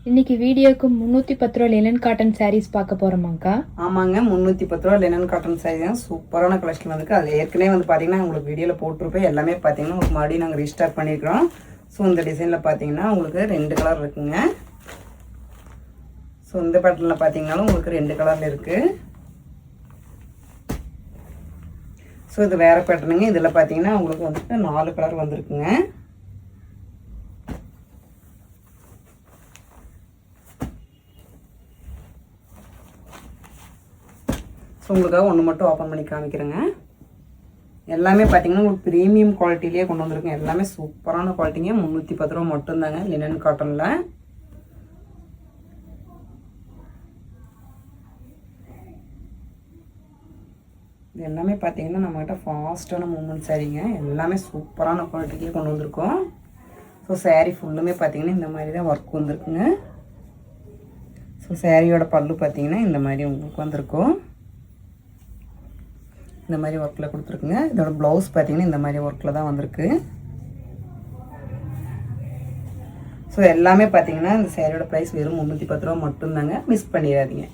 இன்னைக்கு வீடியோக்கு 310 ரூபா லினன் காட்டன் சாரீஸ் பார்க்க போறோமாக்கா? ஆமாங்க, 310 ரூபா லினன் காட்டன் சாரீ தான். சூப்பரான கலெக்ஷன் வந்துருக்கு. அது ஏற்கனவே வந்து பார்த்தீங்கன்னா உங்களுக்கு வீடியோவில் போட்டிருப்பேன். எல்லாமே பார்த்தீங்கன்னா உங்களுக்கு மறுபடியும் நாங்கள் ரீஸ்டார்ட் பண்ணியிருக்கிறோம். ஸோ இந்த டிசைனில் பார்த்தீங்கன்னா உங்களுக்கு 2 கலர் இருக்குங்க. ஸோ இந்த பேட்டர்னில் பார்த்தீங்கன்னாலும் உங்களுக்கு 2 கலரில் இருக்குது. ஸோ இது வேறு பேட்டர்னுங்க. இதில் பார்த்தீங்கன்னா உங்களுக்கு வந்துட்டு 4 கலர் வந்திருக்குங்க. ஸோ உங்களுக்காக ஒன்று மட்டும் ஓப்பன் பண்ணி காமிக்கிறேங்க. எல்லாமே பார்த்தீங்கன்னா உங்களுக்கு ப்ரீமியம் குவாலிட்டிலேயே கொண்டு வந்திருக்கேன். எல்லாமே சூப்பரான குவாலிட்டிங்க. 310 ரூபா மட்டும்தாங்க லினன் காட்டனில். இது எல்லாமே பார்த்தீங்கன்னா நம்மகிட்ட ஃபாஸ்ட்டான மூமெண்ட் சாரீங்க. எல்லாமே சூப்பரான குவாலிட்டிலேயே கொண்டு வந்திருக்கோம். ஸோ சாரீ ஃபுல்லுமே பார்த்தீங்கன்னா இந்த மாதிரி தான் ஒர்க் வந்திருக்குங்க. ஸோ சாரியோட பல்லு பார்த்தீங்கன்னா இந்த மாதிரி உங்களுக்கு வந்திருக்கும். இந்த மாதிரி ஒர்க்கில் கொடுத்துருக்குங்க. இதோட ப்ளவுஸ் பார்த்தீங்கன்னா இந்த மாதிரி ஒர்க்கில் தான் வந்திருக்கு. ஸோ எல்லாமே பார்த்தீங்கன்னா இந்த சாரியோட ப்ரைஸ் வெறும் 310 ரூபா மட்டும்தாங்க. மிஸ் பண்ணிடாதீங்க.